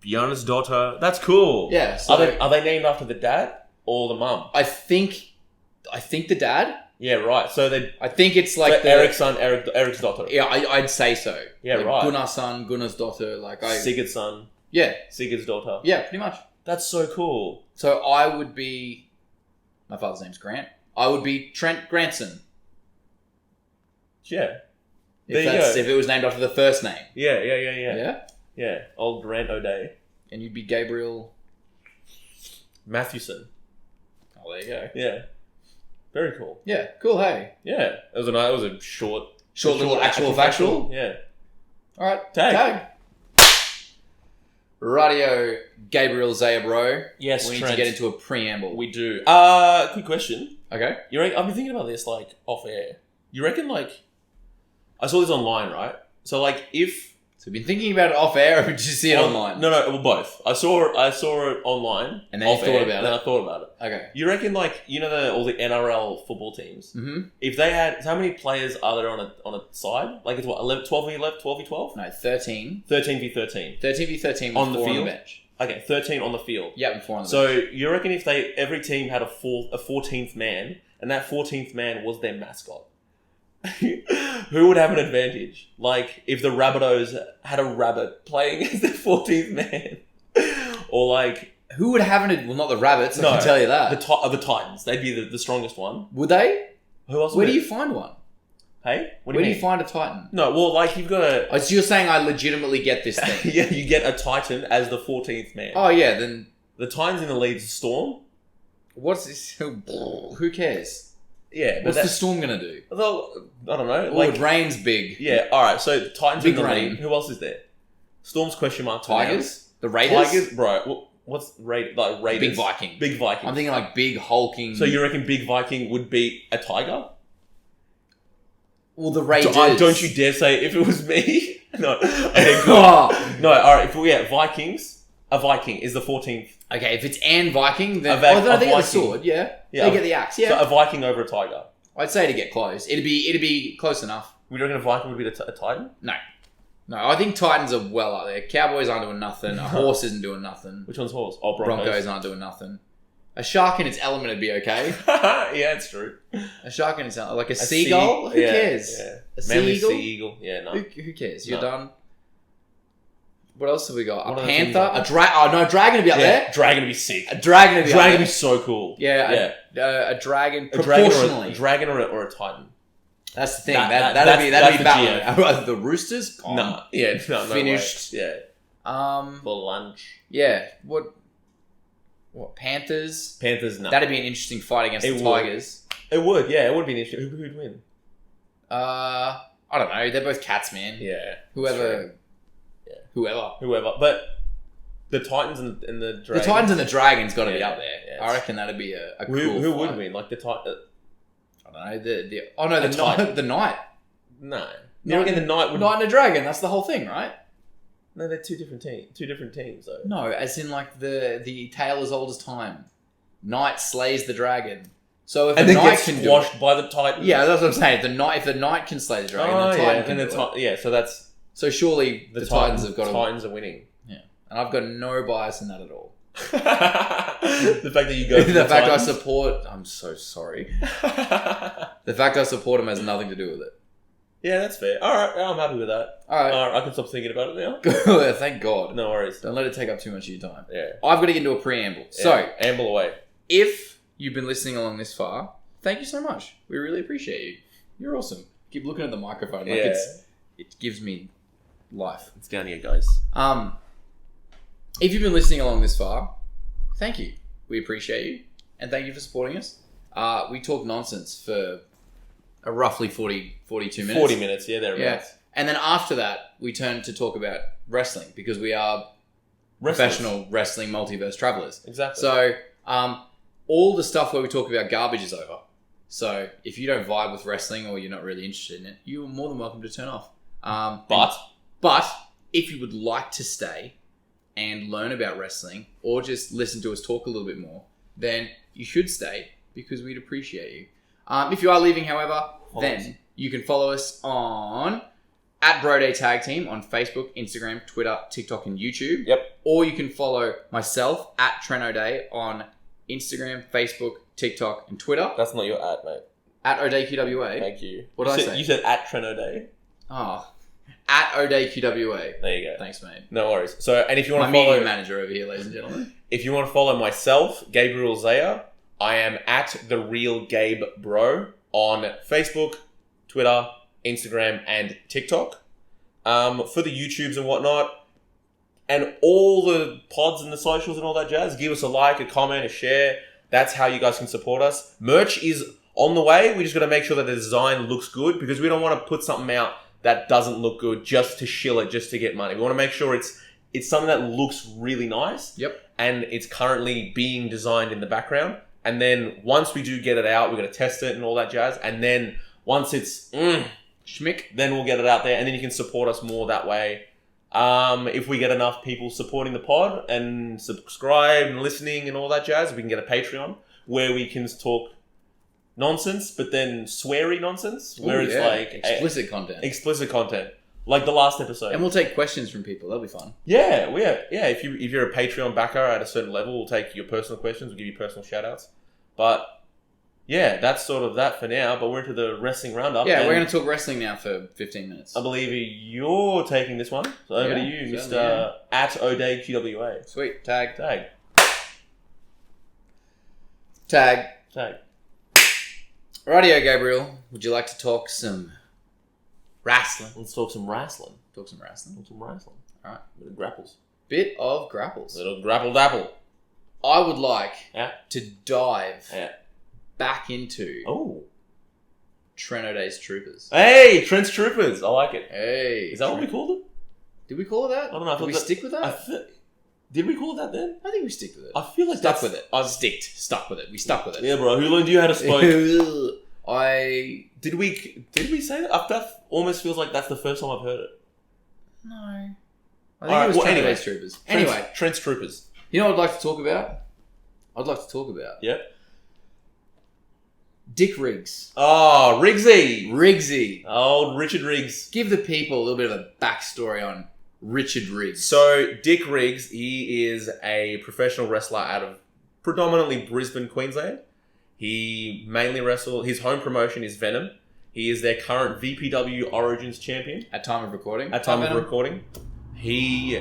Bjarne's daughter. That's cool. Yeah. So Are they named after the dad or the mum? I think the dad. Yeah, right. So I think it's like Eric's son, Eric's daughter. Yeah, I'd say so. Yeah, like right. Gunnar's son, Gunnar's daughter. Sigurd's son, Yeah. Sigurd's daughter. Yeah, pretty much. That's so cool. So I would be. My father's name's Grant. I would be Trent Grantson. Yeah. If it was named after the first name. Yeah. Yeah. Yeah. Old Trent O'Day. And you'd be Gabriel Mathewson. Oh, there you go. Yeah. Very cool. Yeah. Cool. Hey. Yeah. It was a short Little actual factual. Yeah. All right. Tag. Radio Gabriel Zaya, bro. Yes, We need Trent. to get into a preamble. We do. Quick question. Okay. I've been thinking about this off air. You reckon I saw this online, right? So if So we've been thinking about it off air, or did you see it online? No, well, both. I saw it online, And then you off thought air, about and then it. I thought about it. Okay. You reckon all the NRL football teams? Mm-hmm. If they had, how many players are there on a side? It's what 11, 12 v 11, 12 v 12? No, 13. 13 v 13. 13 v 13 with On the 4 on field? the bench. Okay, 13 on the field. Yeah, and 4 on the So bench. you reckon if every team had a 14th man, and that 14th man was their mascot, who would have an advantage? If the Rabbitohs had a rabbit playing as their 14th man, or Who would have it? Well, not the Rabbits, I can tell you that. the Titans, they'd be the strongest one. Would they? Who else? Where would do it? you find one? Hey, Where do you find a Titan? No, well, you've got a. Oh, so you're saying I legitimately get this thing? Yeah, you get a Titan as the 14th man. Oh, yeah, then The Titans in the lead is Storm. what's this? Who cares? Yeah, but What's the Storm going to do? I don't know. Oh, it rains big. Yeah, alright, so the Titans Big in the rain. lead. Who else is there? Storm's question mark. Tigers? The Raiders? Tigers, bro. What's Raiders? Big Viking. Big Viking. I'm thinking big hulking. So you reckon Big Viking would beat a tiger? Well, the Raiders. Don't you dare say if it was me. No. Okay, good. Oh. No, alright, Vikings. A Viking is the 14th. Okay, if it's an Viking, then... A they get the Viking. sword, yeah. Yeah. They get the axe, yeah. So a Viking over a tiger. I'd say to get close. It'd be close enough. Would you reckon a Viking would beat a Titan? No, I think Titans are well up there. Cowboys aren't doing nothing. A horse isn't doing nothing. Which one's horse? Oh, Broncos. Broncos aren't doing nothing. A shark in its element would be okay. Yeah, it's true. A shark in its element. Like a seagull? Who cares? Yeah. A Manly seagull? sea eagle. Yeah, no. Who cares? You're No. done. What else have we got? What A other panther? things A dragon? Oh, no, a dragon would be up there. Dragon would be sick. A dragon would be up Dragon would there. be so cool. Yeah, a dragon A dragon proportionally. or a dragon or a Titan. That's the thing. That'd That'd be that's the battle. The Roosters? Gone. No. Yeah, no Finished. way. Yeah. For lunch. Yeah. What Panthers? Panthers, no. That'd be an interesting fight against It the would. Tigers. It would, yeah. It would be an issue. Who'd win? I don't know. They're both cats, man. Yeah. Whoever. Whoever. But the Titans and the Dragons. The Titans and the Dragons got to be Yeah, up there. yeah, I reckon that'd be a cool Who fight. would win? The Titan. I don't know. The Titan. the Knight. No. You reckon the Knight would. Knight and a Dragon. That's the whole thing, right? No, they're two different teams, though. No, as in the tale as old as time. Knight slays the dragon. So if And the then Knight gets can squashed by the Titan. yeah, that's what I'm saying. If the Knight can slay the dragon, the Titan can do it. Yeah, so that's So surely the Titans have got to. Titans are winning. Yeah, and I've got no bias in that at all. The fact that you go. The fact I support. I'm so sorry. The fact I support him has nothing to do with it. Yeah, that's fair. All right, I'm happy with that. All right. I can stop thinking about it now. Thank God. No worries. Don't let it take up too much of your time. Yeah. I've got to get into a preamble. Yeah. So, amble away. if you've been listening along this far, thank you so much. We really appreciate you. You're awesome. Keep looking at the microphone like it gives me life. It's down here, guys. If you've been listening along this far, thank you. We appreciate you, and thank you for supporting us. We talk nonsense for a roughly 42 minutes. 40 minutes, yeah, thereabouts. Yeah. And then after that, we turn to talk about wrestling because we are professional wrestling multiverse travelers. Exactly. So, all the stuff where we talk about garbage is over. So, if you don't vibe with wrestling or you're not really interested in it, you're more than welcome to turn off. But if you would like to stay and learn about wrestling or just listen to us talk a little bit more, then you should stay because we'd appreciate you. If you are leaving, however, then you can follow us on at BroDay Tag Team on Facebook, Instagram, Twitter, TikTok, and YouTube. Yep. Or you can follow myself at Trent O'Day on Instagram, Facebook, TikTok, and Twitter. That's not your ad, mate. At O'Day QWA. Thank you. What did I say? You said at Trent O'Day. Oh. At O'Day QWA. There you go. Thanks, mate. No worries. So, and if you want My to follow... media manager over here, ladies and gentlemen. If you want to follow myself, Gabriel Zaya, I am at The Real Gabe Bro on Facebook, Twitter, Instagram, and TikTok. For the YouTubes and whatnot, and all the pods and the socials and all that jazz, give us a like, a comment, a share. That's how you guys can support us. Merch is on the way. We just got to make sure that the design looks good because we don't want to put something out that doesn't look good just to shill it, just to get money. We want to make sure it's something that looks really nice. Yep. And it's currently being designed in the background. And then once we do get it out, we're going to test it and all that jazz. And then once it's schmick, then we'll get it out there. And then you can support us more that way. If we get enough people supporting the pod and subscribe and listening and all that jazz, we can get a Patreon where we can talk nonsense, but then sweary nonsense, where it's like explicit content. Explicit content. Like the last episode. And we'll take questions from people. That'll be fun. Yeah. If you're a Patreon backer at a certain level, we'll take your personal questions. We'll give you personal shout outs. But yeah, that's sort of that for now. But we're into the wrestling roundup. Yeah, we're going to talk wrestling now for 15 minutes. I believe you're taking this one. So over to you, Mr. At O'Day QWA. Sweet. Tag. Radio Gabriel, would you like to talk some wrestling? Let's talk some wrestling. Alright. Bit of grapples. Bit of grapples. Little grapple dapple. I would like Yeah. to dive Yeah. back into Oh. Trent O'Day's Troopers. Hey, Trent's Troopers. I like it. Hey. Is that what we called it? Did we call it that? I don't know. Did we stick with that? Did we call it that then? I think we stick with it. I feel like Stuck with it. Stuck with it. We stuck with it. Yeah, bro. Who learned you how to spoke? Did we say that? That almost feels like that's the first time I've heard it. No. I think it was Trent O'Day's Troopers. Anyway. Trent's Troopers. You know what I'd like to talk about? Yeah. Dick Riggs. Oh, Riggsy. Old Richard Riggs. Give the people a little bit of a backstory on Richard Riggs. So, Dick Riggs, he is a professional wrestler out of predominantly Brisbane, Queensland. He mainly wrestled, his home promotion is Venom. He is their current VPW Origins champion. At time of recording. He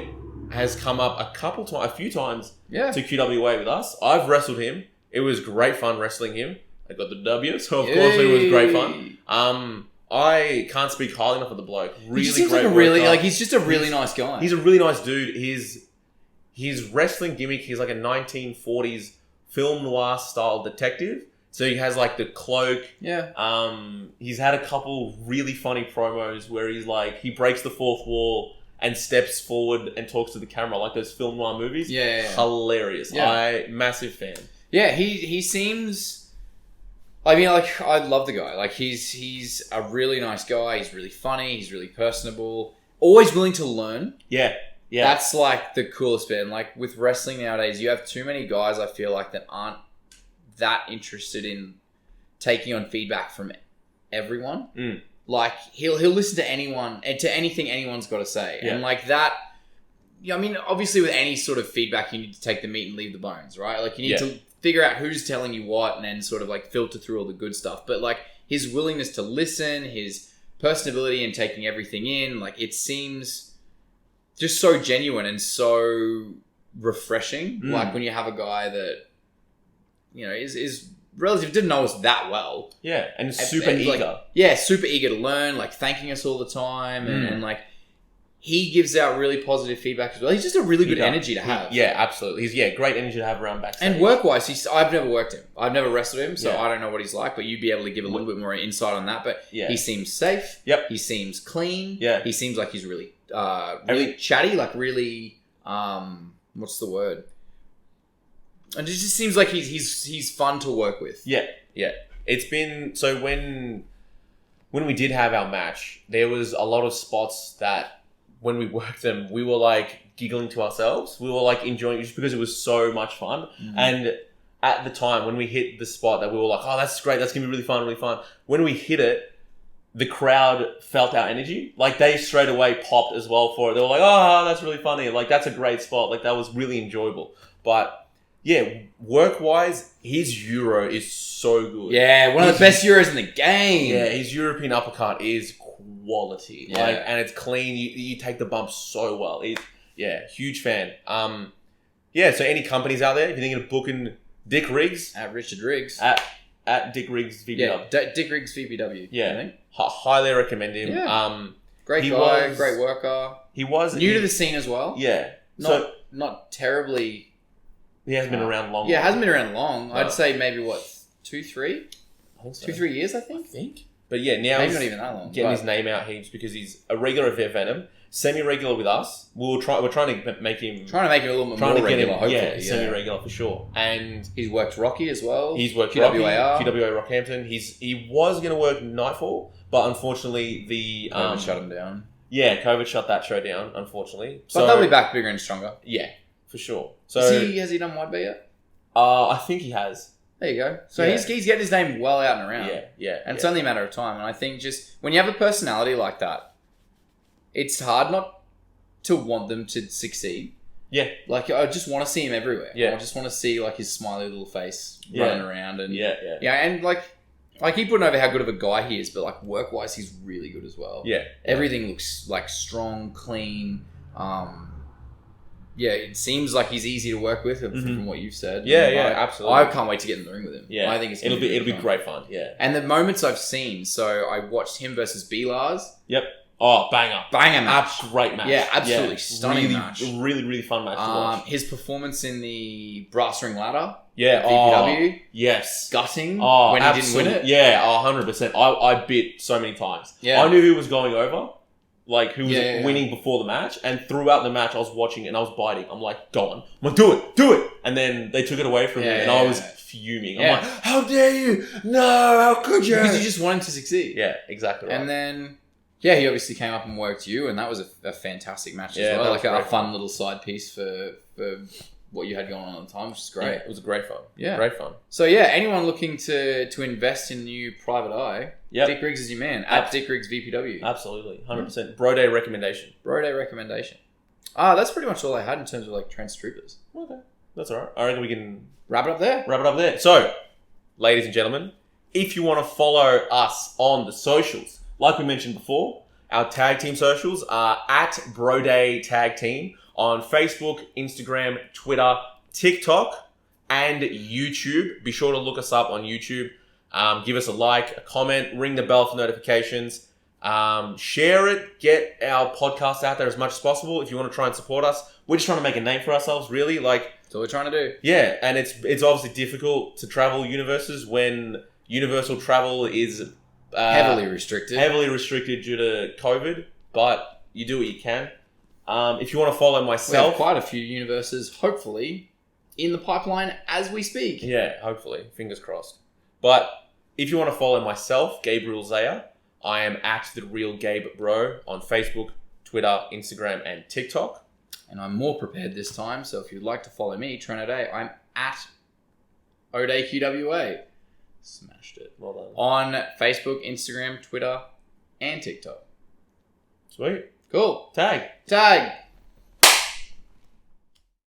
has come up a few times to QWA with us. I've wrestled him. It was great fun wrestling him. I got the W, so of course it was great fun. I can't speak highly enough of the bloke. Really seems great. He's just a really nice guy. He's a really nice dude. His wrestling gimmick, he's like a 1940s film noir style detective. So he has like the cloak. Yeah. He's had a couple really funny promos where he's like, he breaks the fourth wall and steps forward and talks to the camera like those film noir movies. Yeah. Hilarious. Yeah. Massive fan. Yeah, he seems... I mean, like, I love the guy. Like, he's a really nice guy. He's really funny. He's really personable. Always willing to learn. Yeah. That's, like, the coolest bit. And, like, with wrestling nowadays, you have too many guys, I feel like, that aren't that interested in taking on feedback from everyone. Mm. Like, he'll listen to anyone and to anything anyone's got to say. Yeah. And, like, that... I mean, obviously, with any sort of feedback, you need to take the meat and leave the bones, right? Like, you need to figure out who's telling you what and then sort of like filter through all the good stuff. But like his willingness to listen, his personability and taking everything in, like it seems just so genuine and so refreshing. Like when you have a guy that, you know, is relative, didn't know us that well. Yeah. And super eager. Like, super eager to learn, like thanking us all the time. And like, he gives out really positive feedback as well. He's just a really good energy to have. Yeah, absolutely. He's great energy to have around backstage. And work-wise, I've never worked him. I've never wrestled him, so I don't know what he's like, but you'd be able to give a little bit more insight on that. But he seems safe. Yep. He seems clean. Yeah. He seems like he's really chatty, like really what's the word? And it just seems like he's fun to work with. Yeah. It's been so when we did have our match, there was a lot of spots that when we worked them, we were like giggling to ourselves. We were like enjoying it just because it was so much fun. And at the time when we hit the spot that we were like, oh, that's great. That's going to be really fun. When we hit it, the crowd felt our energy. Like, they straight away popped as well for it. They were like, oh, that's really funny. Like, that's a great spot. Like, that was really enjoyable. But, yeah, work-wise, his Euro is so good. Yeah, one of the best Euros in the game. Yeah, his European uppercut is quality. Yeah. Like, and it's clean. You take the bumps so well. Huge fan. Yeah, so any companies out there, if you're thinking of booking Dick Riggs. At Richard Riggs. At Dick Riggs VPW. Yeah, Dick Riggs VPW. Yeah. I think. Highly recommend him. Yeah. Great guy, great worker. He was new to the scene as well. Yeah. Not terribly. He hasn't been around long. Yeah, hasn't been around long. No. I'd say maybe 2, 3? I think so. 2, 3 years, I think. But yeah, now maybe he's not even that long. getting his name out heaps because he's a regular at Vet Venom, semi-regular with us. We're trying to make him a little bit more regular, hopefully. Yeah, semi-regular for sure. And he's worked Rocky as well. He's worked QWAR. QWA Rockhampton. He was going to work Nightfall, but unfortunately the COVID shut him down. Yeah, COVID shut that show down, unfortunately. But they'll be back bigger and stronger. Yeah, for sure. So has he done Wide Bay yet? I think he has. There you go. So he's getting his name well out and around. Yeah. And it's only a matter of time. And I think just when you have a personality like that, it's hard not to want them to succeed. Yeah. Like, I just want to see him everywhere. Yeah. I just want to see, like, his smiley little face running around. And Yeah, and, like I keep putting over how good of a guy he is, but, like, work-wise, he's really good as well. Yeah. Everything looks, like, strong, clean. It seems like he's easy to work with from what you've said. Yeah, absolutely. I can't wait to get in the ring with him. Yeah. I think it'll be great fun. Yeah. And the moments I've seen, so I watched him versus B-Lars. Yep. Oh, banger match. Great match. Yeah, absolutely stunning match. Really, really fun match to watch. His performance in the brass ring ladder. Yeah. VPW. Yes. Gutting when he didn't win it. Yeah, 100%. I bit so many times. Yeah. I knew who was going over. Like, who was Yeah. winning before the match. And throughout the match, I was watching and I was biting. I'm like, go on. I'm like, do it. And then they took it away from me and I was fuming. I'm like, how dare you? No, how could you? Because you just want him to succeed. Yeah, exactly right. And then, he obviously came up and worked you, and that was a fantastic match as well. Like a fun little side piece for what you had going on at the time, which is great. Yeah, it was great fun. Yeah. Great fun. So, anyone looking to invest in new private eye, Yep. Dick Riggs is your man. At Dick Riggs VPW. Absolutely. 100%. BroDay recommendation. BroDay recommendation. That's pretty much all I had in terms of, like, Trent's Troopers. Okay. That's all right. I reckon we can Wrap it up there. So, ladies and gentlemen, if you want to follow us on the socials, like we mentioned before, our tag team socials are at BroDay Tag Team on Facebook, Instagram, Twitter, TikTok, and YouTube. Be sure to look us up on YouTube. Give us a like, a comment, ring the bell for notifications. Share it. Get our podcast out there as much as possible. If you want to try and support us, we're just trying to make a name for ourselves, really. Like, that's all we're trying to do. Yeah, and it's obviously difficult to travel universes when universal travel is heavily restricted due to COVID. But you do what you can. If you want to follow myself, we have quite a few universes, hopefully, in the pipeline as we speak. Yeah, hopefully, fingers crossed. But if you want to follow myself, Gabriel Zaya, I am at The Real Gabe Bro on Facebook, Twitter, Instagram, and TikTok. And I'm more prepared this time, so if you'd like to follow me, Trent O'Day, I'm at O'Day QWA. Smashed it. Well done. On Facebook, Instagram, Twitter, and TikTok. Sweet. Cool. Tag.